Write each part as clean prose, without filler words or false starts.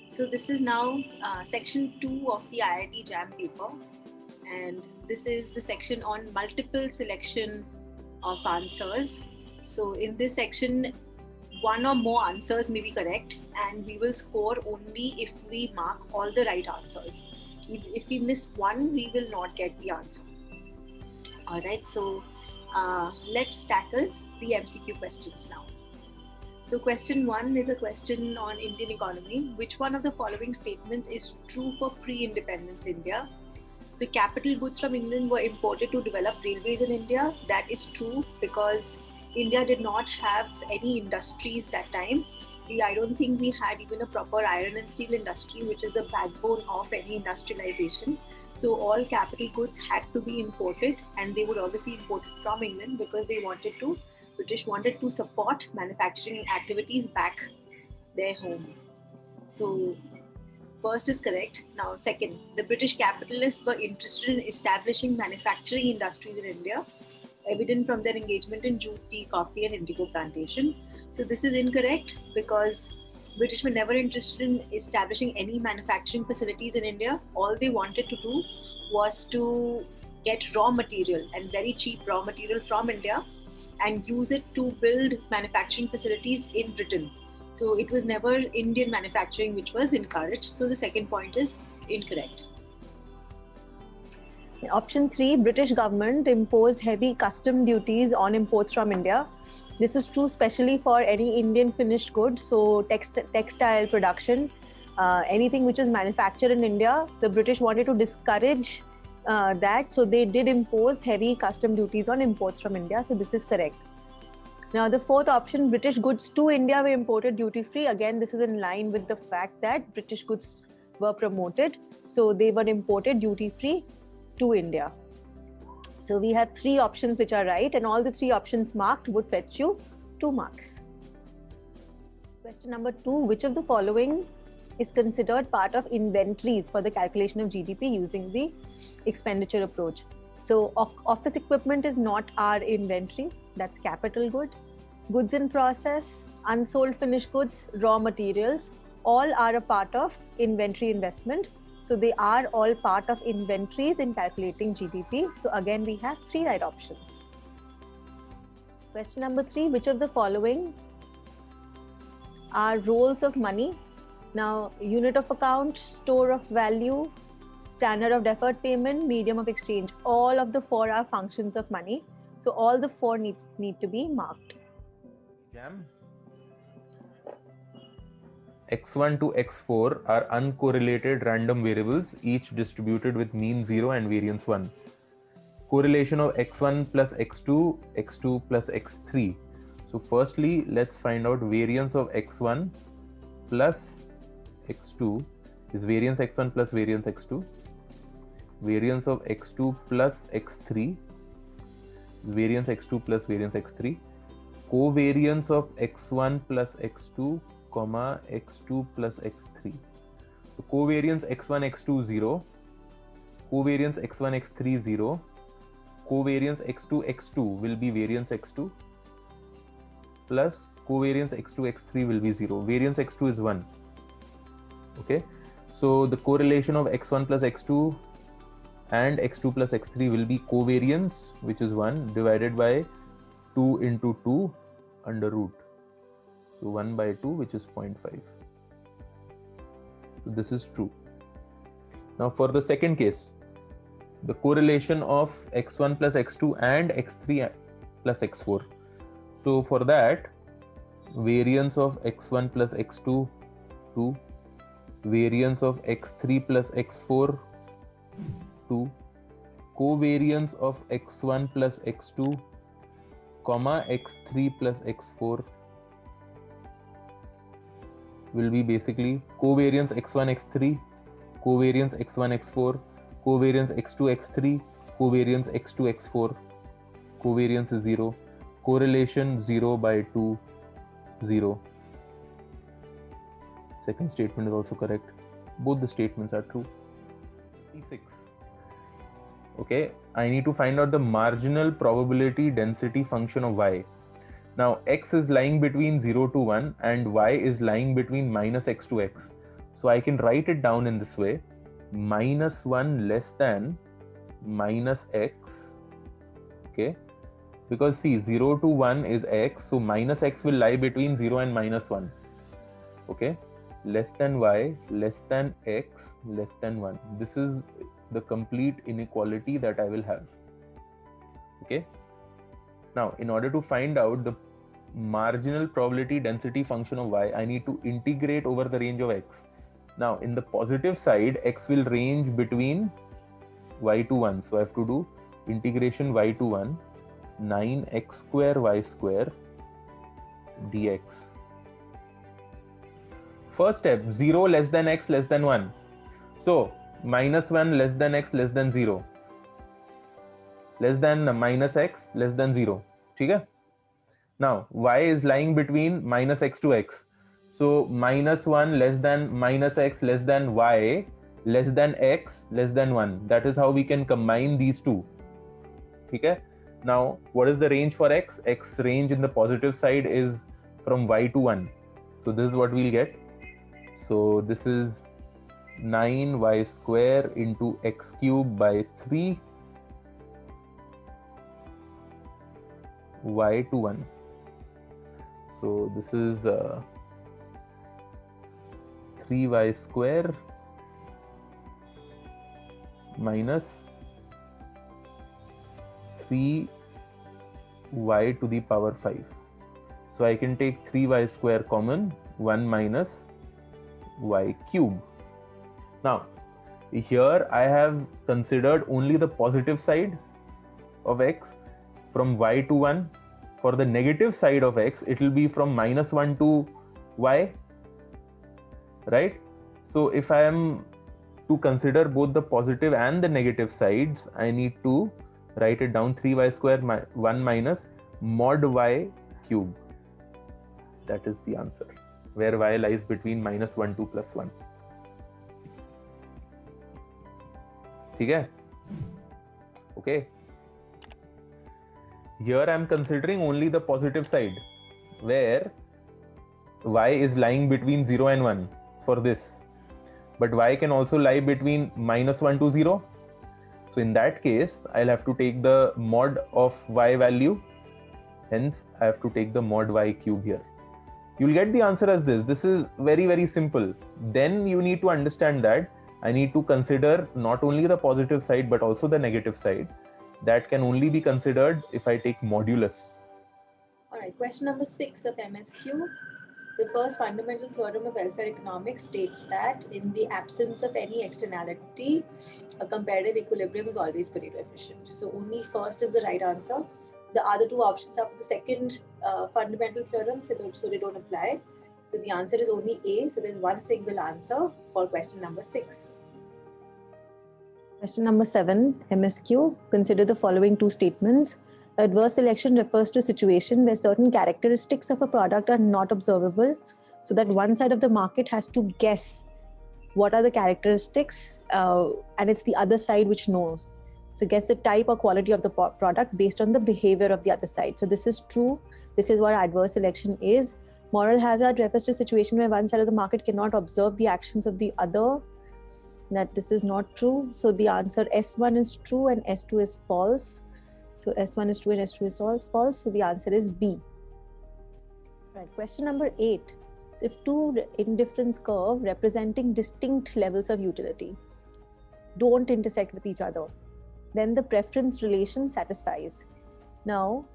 So this is now section 2 of the IIT JAM paper, and this is the section on multiple selection of answers. So in this section, one or more answers may be correct, and we will score only if we mark all the right answers. If we miss one, we will not get the answer. Alright, so let's tackle the MCQ questions now. So question 1 is a question on Indian economy. Which one of the following statements is true for pre-independence India? So capital goods from England were imported to develop railways in India. That is true because India did not have any industries that time. I don't think we had even a proper iron and steel industry, which is the backbone of any industrialization. So all capital goods had to be imported, and they would obviously import it from England because British wanted to support manufacturing activities back their home. So first is correct. Now second, the British capitalists were interested in establishing manufacturing industries in India, evident from their engagement in jute, tea, coffee and indigo plantation. So this is incorrect because British were never interested in establishing any manufacturing facilities in India. All they wanted to do was to get raw material, and very cheap raw material from India, and use it to build manufacturing facilities in Britain. So it was never Indian manufacturing which was encouraged. So the second point is incorrect. Option 3, British government imposed heavy custom duties on imports from India. This is true especially for any Indian finished good, so textile production, anything which is manufactured in India. The British wanted to discourage that, so they did impose heavy custom duties on imports from India. So this is correct. Now the fourth option, British goods to India were imported duty-free. Again, this is in line with the fact that British goods were promoted, so they were imported duty-free to India. So we have 3 options which are right, and all the 3 options marked would fetch you 2 marks. Question number 2, which of the following is considered part of inventories for the calculation of GDP using the expenditure approach? So office equipment is not our inventory, that's capital good. Goods in process, unsold finished goods, raw materials, all are a part of inventory investment. So they are all part of inventories in calculating GDP. So again, we have 3 right options. Question number 3, which of the following are roles of money? Now, unit of account, store of value, standard of deferred payment, medium of exchange, all of the 4 are functions of money. So all the 4 need to be marked. Jam. X1 to X4 are uncorrelated random variables, each distributed with mean 0 and variance 1. Correlation of X1 plus X2, X2 plus X3. So firstly, let's find out variance of X1 plus X2 is variance X1 plus variance X2. Variance of X2 plus X3, variance X2 plus variance X3. Covariance of X1 plus X2, comma X2 plus X3. So covariance X1 X2 0, covariance X1 X3 0, covariance X2 X2 will be variance X2 plus covariance X2 X3 will be 0. Variance X2 is 1. Okay, so the correlation of X1 plus X2 and X2 plus X3 will be covariance, which is 1, divided by 2 into 2 under root. So 1 by 2, which is 0.5. So this is true. Now for the second case, the correlation of X1 plus X2 and X3 plus X4. So for that, variance of X1 plus X2, 2. Variance of X3 plus X4, 2. Covariance of X1 plus X2, comma X3 plus X4 will be basically covariance X1 X3, covariance X1 X4, covariance X2 X3, covariance X2 X4, covariance is 0, correlation 0 by 2, 0. Second statement is also correct. Both the statements are true. 36. Okay, I need to find out the marginal probability density function of y. Now x is lying between 0 to 1 and y is lying between minus x to x. So I can write it down in this way: minus 1 less than minus x. Okay, because see, 0 to 1 is x, so minus x will lie between 0 and minus 1. Okay, less than y less than x less than 1. This is the complete inequality that I will have. Okay, now in order to find out the marginal probability density function of y, I need to integrate over the range of x. Now in the positive side, x will range between y to 1, so I have to do integration y to 1, 9x square y square dx. First step, 0 less than x less than 1. So minus 1 less than x less than 0, less than minus x less than 0. Okay? Now y is lying between minus x to x. So minus 1 less than minus x less than y less than x less than 1. That is how we can combine these two. Okay? Now what is the range for x? X range in the positive side is from y to 1. So this is what we'll get. So this is 9y square into x cube by 3 y to 1. So this is 3y square minus 3y to the power 5. So I can take 3y square common, 1 minus y cube. Now here I have considered only the positive side of x from y to 1. For the negative side of x, it will be from minus 1 to y, right? So if I am to consider both the positive and the negative sides, I need to write it down: 3y square 1 minus mod y cube. That is the answer, where y lies between minus 1 to plus 1. Okay. Here I am considering only the positive side, where y is lying between 0 and 1 for this. But y can also lie between minus 1 to 0. So in that case, I'll have to take the mod of y value. Hence, I have to take the mod y cube here. You'll get the answer as this. This is very, very simple. Then you need to understand that I need to consider not only the positive side, but also the negative side. That can only be considered if I take modulus. All right, question number 6 of MSQ. The first fundamental theorem of welfare economics states that in the absence of any externality, a comparative equilibrium is always Pareto efficient. So only first is the right answer. The other two options are for the second fundamental theorem, so they don't apply. So the answer is only A. So there's one single answer for question number 6. Question number 7, MSQ. Consider the following two statements. Adverse selection refers to a situation where certain characteristics of a product are not observable, so that one side of the market has to guess what are the characteristics, and it's the other side which knows. So guess the type or quality of the product based on the behavior of the other side. So this is true. This is what adverse selection is. Moral hazard refers to a situation where one side of the market cannot observe the actions of the other. That this is not true. So the answer S1 is true and S2 is false. So S1 is true and S2 is false. So the answer is B. Right. Question number 8. So if two indifference curve representing distinct levels of utility don't intersect with each other, then the preference relation satisfies. Now,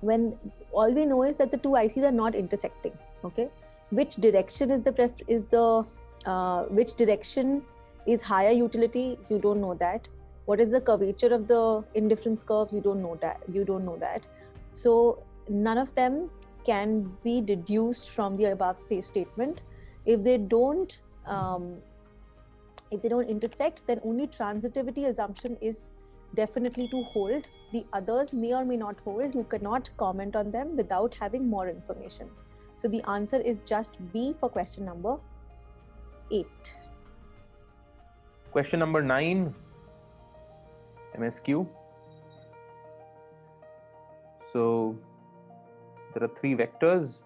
when all we know is that the two ICs are not intersecting, okay? Which direction is which direction is higher utility? You don't know that. What is the curvature of the indifference curve? You don't know that. So none of them can be deduced from the above statement. If they don't intersect, then only transitivity assumption is definitely to hold. The others may or may not hold. You cannot comment on them without having more information. So the answer is just B for question number 8. Question number 9, MSQ. So there are 3 vectors.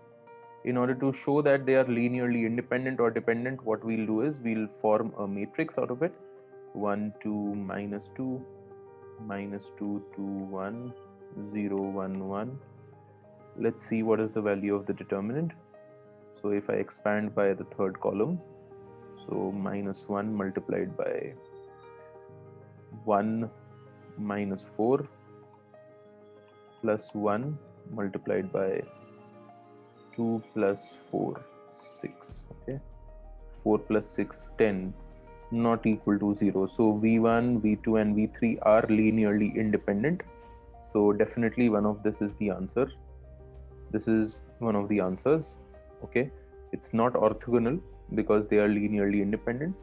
In order to show that they are linearly independent or dependent, what we'll do is we'll form a matrix out of it. 1, 2, minus 2, minus 2, 2, 1, 0, 1, 1. Let's see what is the value of the determinant. So if I expand by the third column, so minus 1 multiplied by 1 minus 4 plus 1 multiplied by 2 plus 4, 6. Okay, 4 plus 6, 10, not equal to 0. So V1, V2 and V3 are linearly independent. So definitely one of this is the answer. This is one of the answers. Okay, it's not orthogonal because they are linearly independent.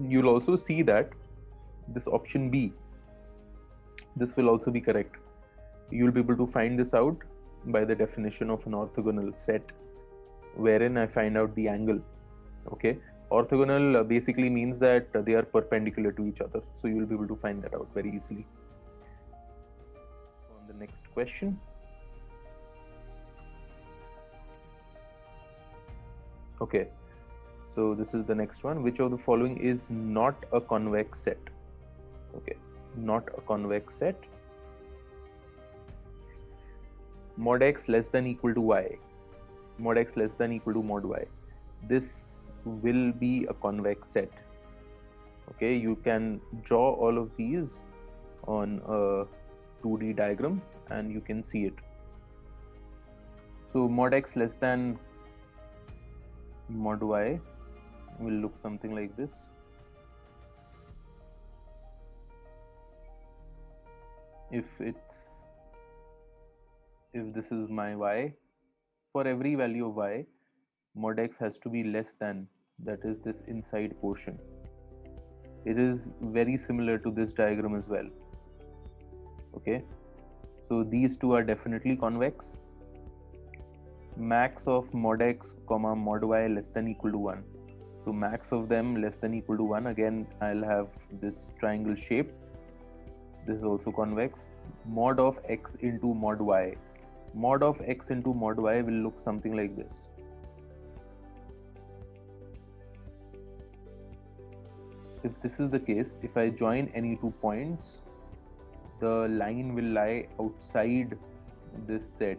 You'll also see that this option B, this will also be correct. You'll be able to find this out by the definition of an orthogonal set, wherein I find out the angle. Okay, orthogonal basically means that they are perpendicular to each other, so you'll be able to find that out very easily. On the next question. Okay, so this is the next one. Which of the following is not a convex set? Okay, not a convex set. Mod x less than equal to y, mod x less than equal to mod y. This will be a convex set. Okay, you can draw all of these on a 2D diagram and you can see it. So mod x less than mod y will look something like this. If this is my y, for every value of y, mod x has to be less than, that is this inside portion. It is very similar to this diagram as well. Okay, so these two are definitely convex. Max of mod x comma mod y less than equal to 1. So max of them less than equal to 1. Again, I'll have this triangle shape. This is also convex. Mod of x into mod y. Mod of x into mod y will look something like this. If this is the case, if I join any 2 points, the line will lie outside this set.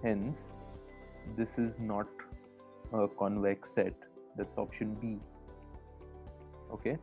Hence, this is not a convex set. That's option B. Okay.